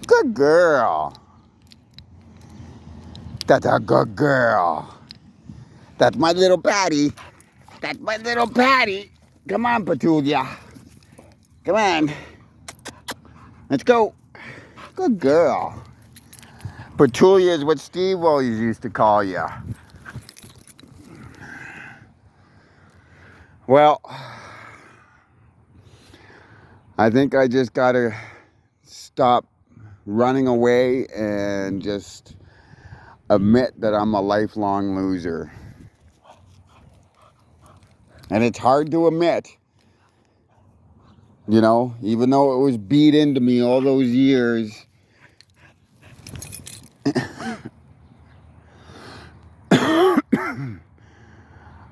Good girl. That's a good girl. That's my little Patty. That's my little Patty. Come on, Petulia. Come on. Let's go. Good girl. Petulia is what Steve always used to call you. Well, I think I just gotta stop running away and just admit that I'm a lifelong loser. And it's hard to admit, you know, even though it was beat into me all those years.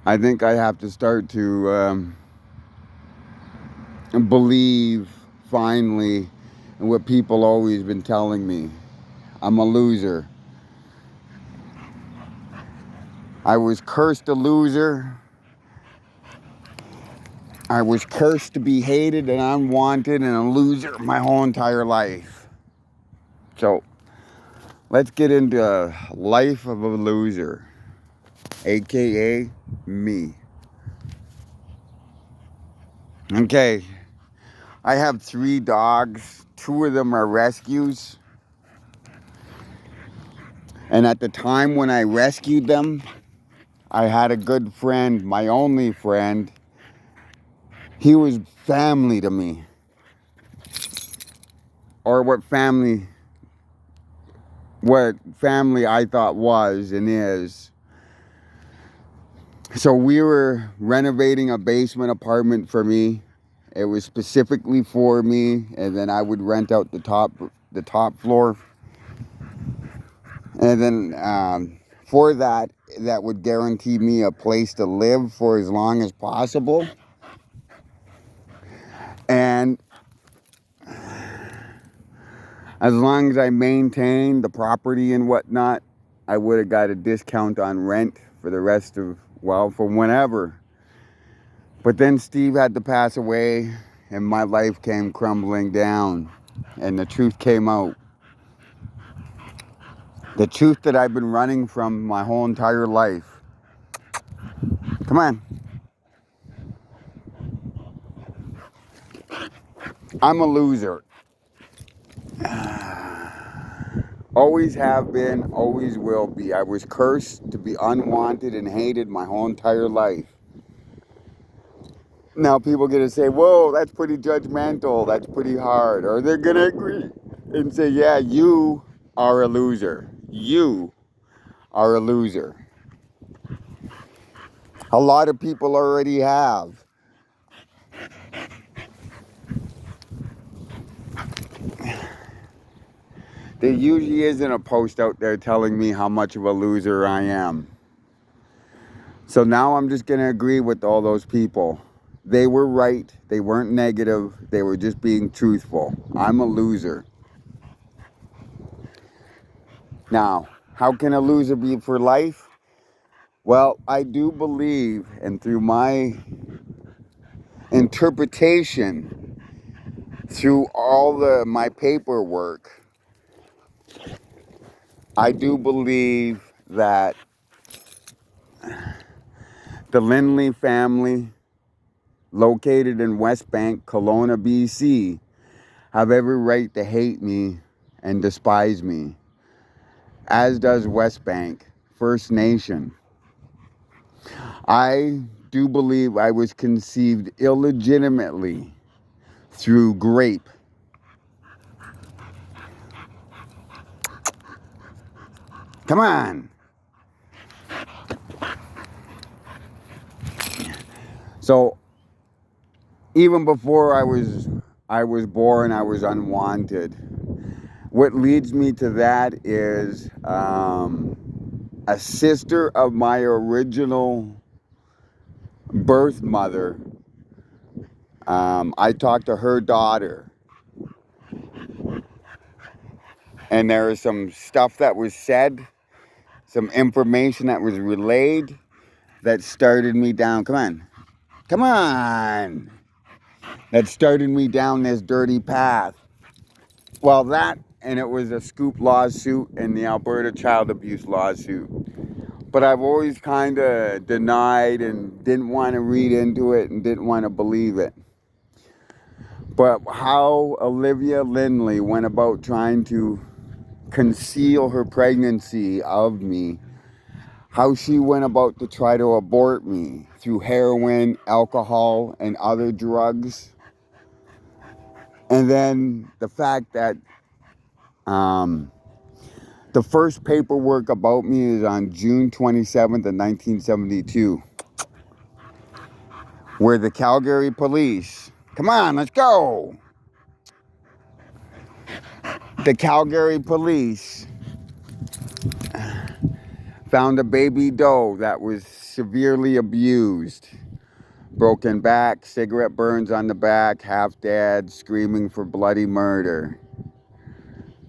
I think I have to start to believe finally in what people always been telling me. I'm a loser. I was cursed a loser. I was cursed to be hated and unwanted and a loser my whole entire life. So let's get into life of a loser, aka me. Okay, I have 3 dogs. 2 of them are rescues. And at the time when I rescued them, I had a good friend, my only friend. He was family to me. Or what family I thought was and is. So we were renovating a basement apartment for me. It was specifically for me, and then I would rent out the top floor. And then for that would guarantee me a place to live for as long as possible. And as long as I maintained the property and whatnot, I would have got a discount on rent for the rest of, well, for whenever. But then Steve had to pass away and my life came crumbling down and the truth came out. The truth that I've been running from my whole entire life. Come on. I'm a loser. Always have been, always will be. I was cursed to be unwanted and hated my whole entire life. Now people are going to say, whoa, that's pretty judgmental. That's pretty hard. Or they're going to agree and say, yeah, you are a loser. You are a loser. A lot of people already have. There usually isn't a post out there telling me how much of a loser I am. So now I'm just going to agree with all those people. They were right. They weren't negative. They were just being truthful. I'm a loser. Now, how can a loser be for life? Well, I do believe, and through my interpretation, through all my paperwork, I do believe that the Lindley family, located in West Bank, Kelowna, BC, have every right to hate me and despise me, as does West Bank First Nation. I do believe I was conceived illegitimately through grape. Come on. So even before I was born, I was unwanted. What leads me to that is a sister of my original birth mother. I talked to her daughter, and there was some stuff that was said, some information that was relayed that started me down. Come on. Come on. That started me down this dirty path. Well, that and it was a scoop lawsuit and the Alberta child abuse lawsuit. But I've always kind of denied and didn't want to read into it and didn't want to believe it. But how Olivia Lindley went about trying to conceal her pregnancy of me, how she went about to try to abort me through heroin, alcohol, and other drugs. And then the fact that the first paperwork about me is on June 27th of 1972, where the Calgary police, come on, let's go. The Calgary police found a baby doe that was severely abused. Broken back, cigarette burns on the back, half dead, screaming for bloody murder.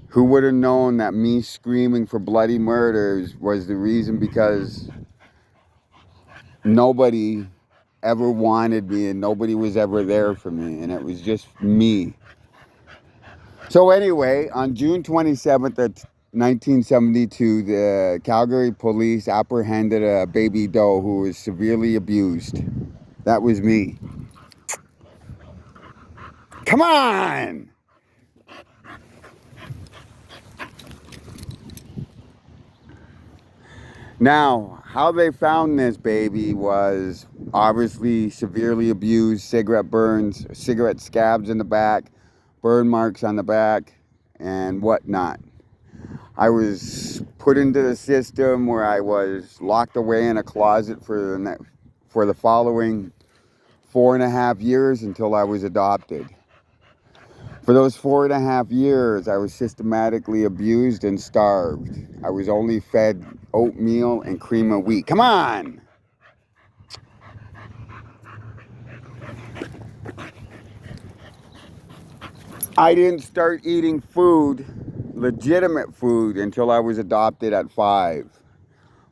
Who would have known that me screaming for bloody murders was the reason? Because nobody ever wanted me and nobody was ever there for me, and it was just me. So anyway, on June 27th of 1972, the Calgary police apprehended a baby doe who was severely abused. That was me. Come on! Now, how they found this baby was obviously severely abused, cigarette burns, cigarette scabs in the back, burn marks on the back, and whatnot. I was put into the system where I was locked away in a closet for the following 4.5 years until I was adopted. For those 4.5 years, I was systematically abused and starved. I was only fed oatmeal and cream of wheat. Come on! I didn't start eating food, legitimate food, until I was adopted at 5,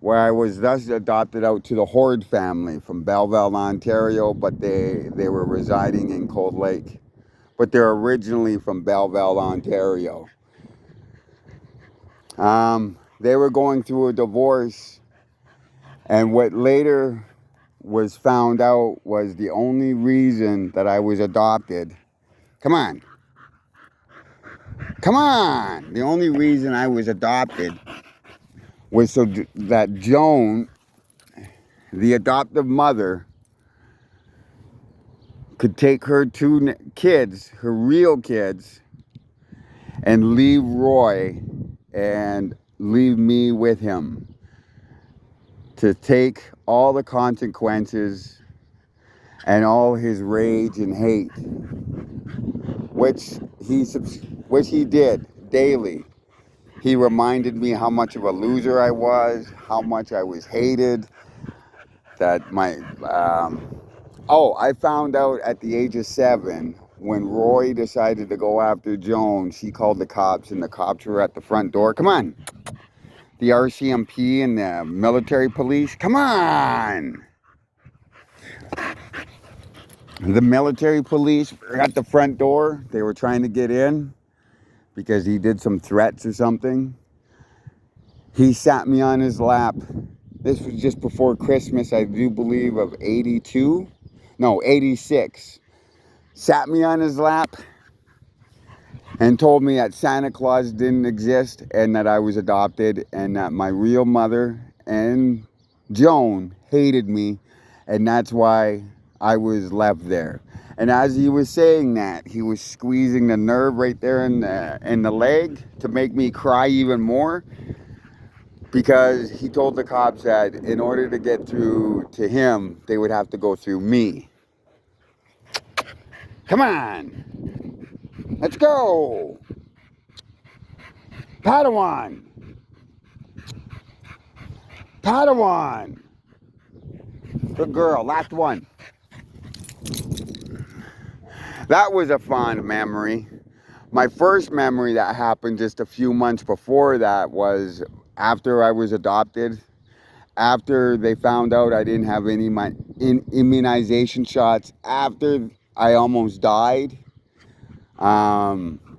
where I was thus adopted out to the Horde family from Belleville, Ontario, but they were residing in Cold Lake. But they're originally from Belleville, Ontario. They were going through a divorce, and what later was found out was the only reason that I was adopted. Come on. Come on! The only reason I was adopted was so that Joan, the adoptive mother, could take her 2 kids, her real kids, and leave Roy and leave me with him to take all the consequences and all his rage and hate, which he did daily. He reminded me how much of a loser I was, how much I was hated, that I found out at the age of 7, when Roy decided to go after Joan, she called the cops, and the cops were at the front door. Come on! The RCMP and the military police, come on! The military police were at the front door. They were trying to get in because he did some threats or something. He sat me on his lap. This was just before Christmas, I do believe, of 86. Sat me on his lap and told me that Santa Claus didn't exist and that I was adopted and that my real mother and Joan hated me, and that's why I was left there. And as he was saying that, he was squeezing the nerve right there in the leg to make me cry even more, because he told the cops that in order to get through to him, they would have to go through me. Come on! Let's go! Padawan! Padawan! Good girl, last one. That was a fond memory. My first memory that happened just a few months before that was after I was adopted. After they found out I didn't have any immunization shots, after I almost died.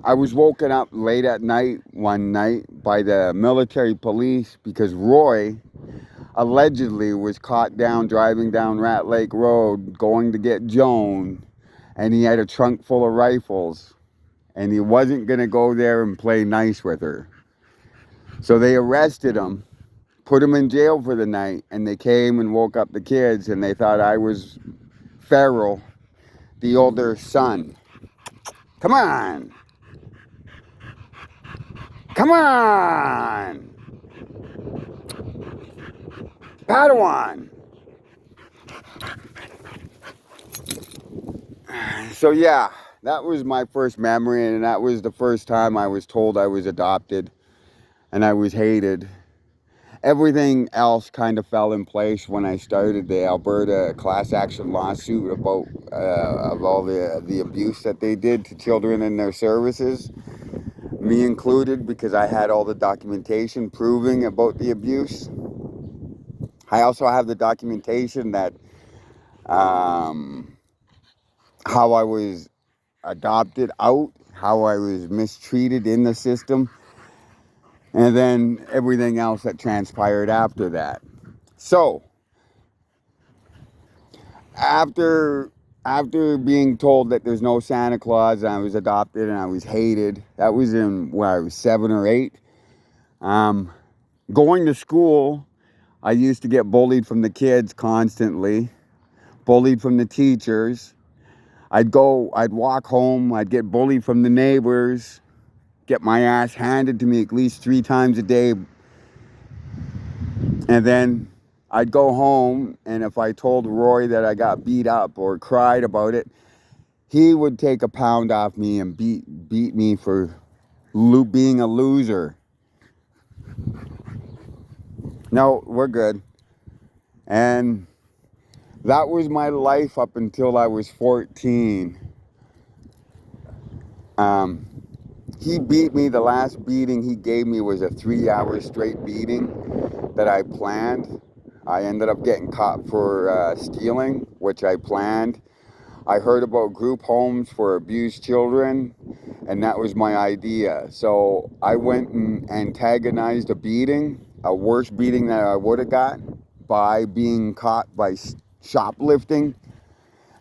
I was woken up late at night one night by the military police because Roy allegedly was caught driving down Rat Lake Road going to get Joan, and he had a trunk full of rifles, and he wasn't going to go there and play nice with her. So they arrested him, put him in jail for the night, and they came and woke up the kids, and they thought I was Farrell, the older son. Come on! Come on! Padawan! So yeah, that was my first memory, and that was the first time I was told I was adopted and I was hated. Everything else kind of fell in place when I started the Alberta class action lawsuit about of all the abuse that they did to children in their services, me included, because I had all the documentation proving about the abuse. I also have the documentation that how I was adopted out, how I was mistreated in the system, and then everything else that transpired after that. So, after being told that there's no Santa Claus and I was adopted and I was hated, that was when I was 7 or 8. Going to school, I used to get bullied from the kids constantly, bullied from the teachers. I'd walk home, I'd get bullied from the neighbors, get my ass handed to me at least 3 times a day. And then I'd go home, and if I told Roy that I got beat up or cried about it, he would take a pound off me and beat me for being a loser. No, we're good. And that was my life up until I was 14. He beat me. The last beating he gave me was a 3-hour straight beating that I planned. I ended up getting caught for stealing, which I planned. I heard about group homes for abused children, and that was my idea. So I went and antagonized a beating, a worse beating that I would have got, by being caught by shoplifting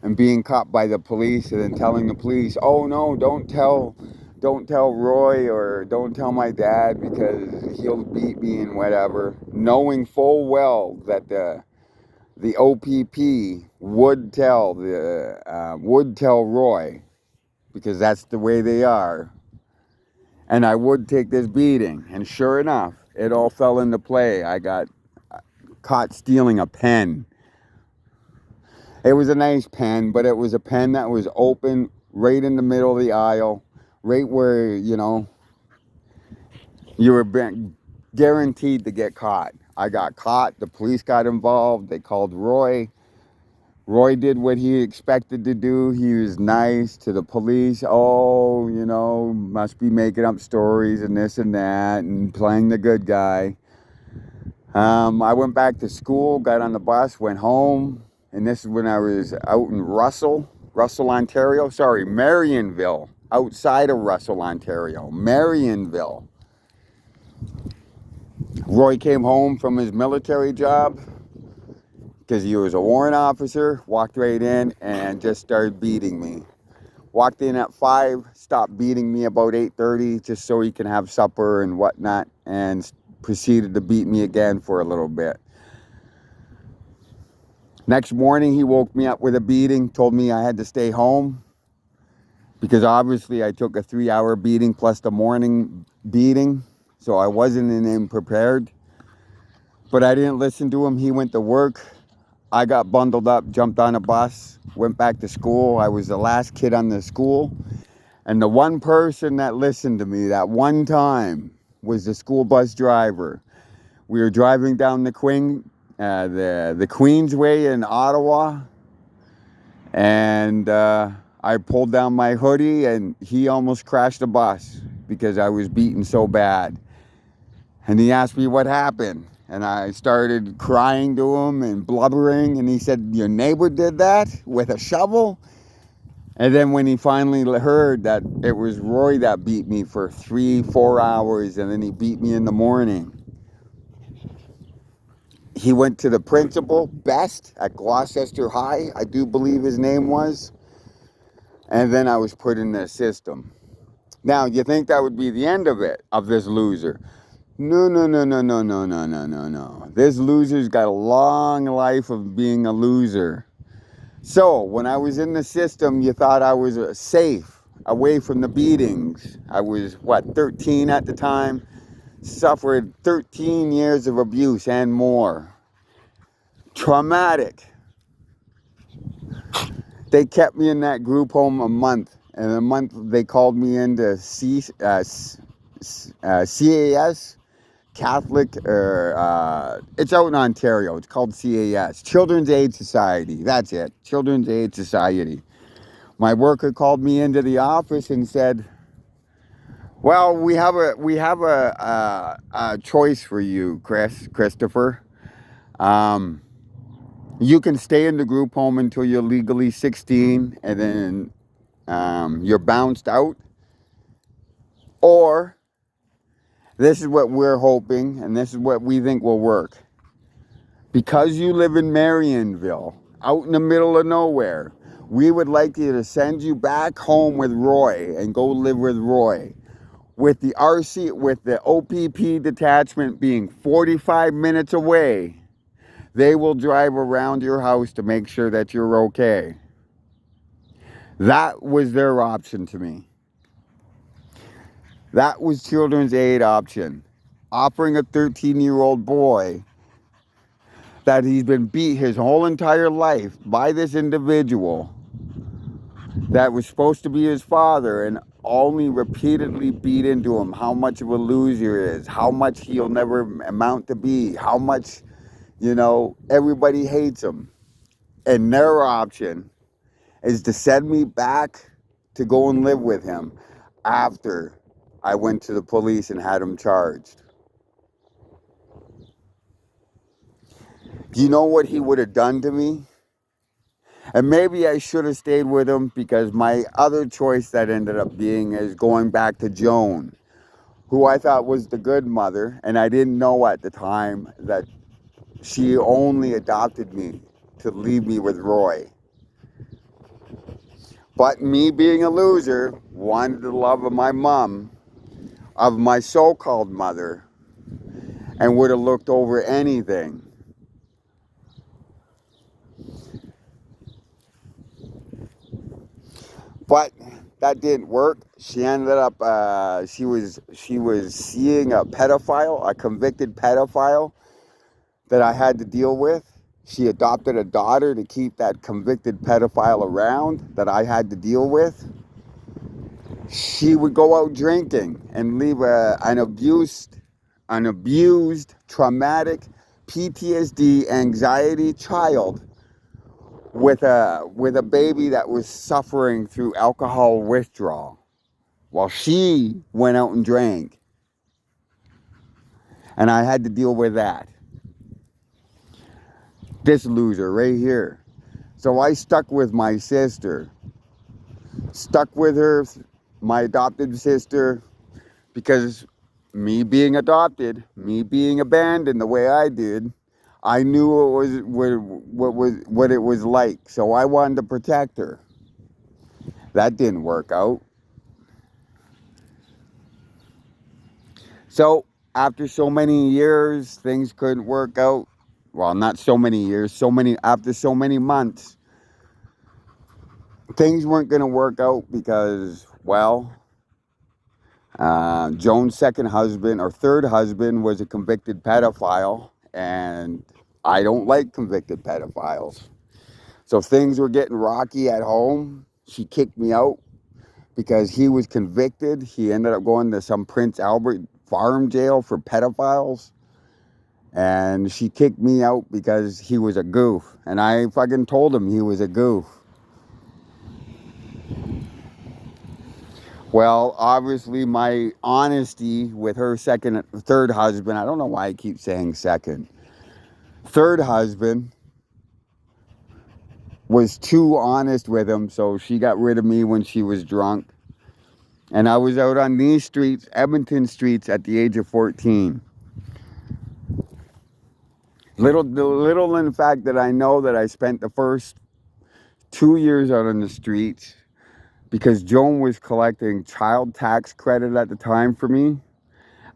and being caught by the police, and then telling the police, oh no, don't tell Roy, or don't tell my dad because he'll beat me and whatever, knowing full well that the OPP would tell Roy, because that's the way they are, and I would take this beating. And sure enough, it all fell into play. I got caught stealing a pen. It was a nice pen, but it was a pen that was open right in the middle of the aisle, right where, you were guaranteed to get caught. I got caught. The police got involved. They called Roy. Roy did what he expected to do. He was nice to the police. Oh, must be making up stories and this and that and playing the good guy. I went back to school, got on the bus, went home. And this is when I was out in Russell, Ontario. Sorry, Marionville, outside of Russell, Ontario. Marionville. Roy came home from his military job because he was a warrant officer, walked right in and just started beating me. Walked in at 5, stopped beating me about 8:30 just so he can have supper and whatnot, and proceeded to beat me again for a little bit. Next morning, he woke me up with a beating, told me I had to stay home because obviously I took a 3-hour beating plus the morning beating, so I wasn't prepared. But I didn't listen to him. He went to work. I got bundled up, jumped on a bus, went back to school. I was the last kid on the school. And the one person that listened to me that one time was the school bus driver. We were driving down the Queensway in Ottawa, and I pulled down my hoodie, and he almost crashed the bus because I was beaten so bad. And he asked me what happened, and I started crying to him and blubbering, and he said, your neighbor did that with a shovel? And then when he finally heard that it was Roy that beat me for 3-4 hours, and then he beat me in the morning, he went to the principal, Best, at Gloucester High, I do believe his name was, and then I was put in the system. Now, you think that would be the end of it, of this loser? No, no, no, no, no, no, no, no, no, no. This loser's got a long life of being a loser. So, when I was in the system, you thought I was safe, away from the beatings. I was, 13 at the time? Suffered 13 years of abuse and more. Traumatic. They kept me in that group home a month. And a month they called me into CAS, Catholic, it's out in Ontario. It's called CAS, Children's Aid Society. That's it, Children's Aid Society. My worker called me into the office and said, "Well, we have a choice for you, Christopher. You can stay in the group home until you're legally 16, and then you're bounced out, or this is what we're hoping, and this is what we think will work. Because you live in Marionville, out in the middle of nowhere, we would like you to send you back home with Roy and go live with Roy. With the OPP detachment being 45 minutes away, they will drive around your house to make sure that you're okay." That was their option to me. That was Children's Aid option. Offering a 13-year-old boy that he's been beat his whole entire life by this individual that was supposed to be his father, and only repeatedly beat into him how much of a loser he is, how much he'll never amount to be, how much, everybody hates him. And their option is to send me back to go and live with him after I went to the police and had him charged. Do you know what he would have done to me? And maybe I should have stayed with him, because my other choice that ended up being is going back to Joan, who I thought was the good mother, and I didn't know at the time that she only adopted me to leave me with Roy. But me being a loser, wanted the love of my mom, of my so-called mother, and would have looked over anything. But that didn't work. She ended up, she was seeing a pedophile, a convicted pedophile that I had to deal with. She adopted a daughter to keep that convicted pedophile around that I had to deal with. She would go out drinking and leave an abused, traumatic, PTSD, anxiety child with a baby that was suffering through alcohol withdrawal while she went out and drank. And I had to deal with that. This loser right here. So I stuck with my sister. Stuck with her, my adopted sister, because me being adopted, me being abandoned the way I did, I knew what it was like. So I wanted to protect her. That didn't work out. So after so many years, things couldn't work out. Well, not so many years, after so many months, things weren't going to work out because, Joan's second husband, or third husband, was a convicted pedophile, and I don't like convicted pedophiles. So things were getting rocky at home. She kicked me out because he was convicted. He ended up going to some Prince Albert farm jail for pedophiles. And she kicked me out because he was a goof. And I fucking told him he was a goof. Well, obviously my honesty with her third husband, I don't know why I keep saying second, third husband was too honest with him, so she got rid of me when she was drunk. And I was out on these streets, Edmonton streets, at the age of 14. Little in fact that I know that I spent the first 2 years out on the streets because Joan was collecting child tax credit at the time for me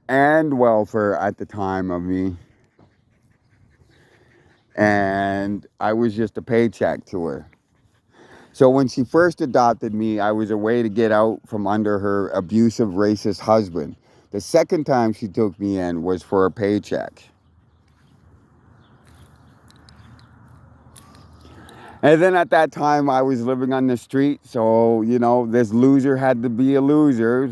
and welfare at the time of me. And I was just a paycheck to her. So when she first adopted me, I was a way to get out from under her abusive, racist husband. The second time she took me in was for a paycheck. And then at that time, I was living on the street. So, you know, this loser had to be a loser.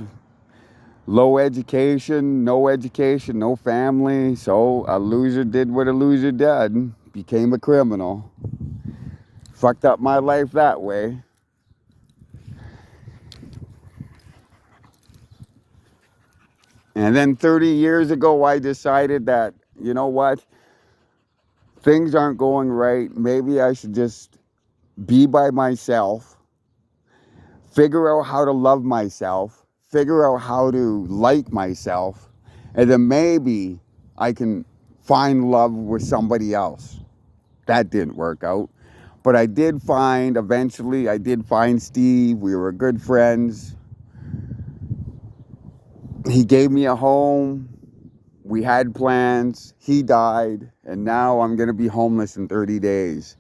Low education, no family. So a loser did what a loser did, became a criminal. Fucked up my life that way. And then 30 years ago, I decided that, you know what? Things aren't going right. Maybe I should just be by myself, figure out how to love myself, figure out how to like myself, and then maybe I can find love with somebody else. That didn't work out. But eventually I did find Steve. We were good friends. He gave me a home. We had plans. He died. And now I'm going to be homeless in 30 days.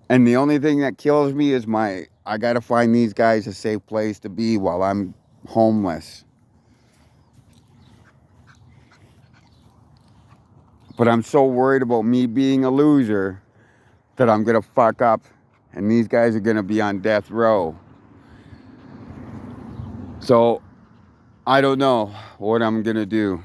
And the only thing that kills me is I got to find these guys a safe place to be while I'm homeless. But I'm so worried about me being a loser that I'm going to fuck up. And these guys are going to be on death row. So I don't know what I'm going to do.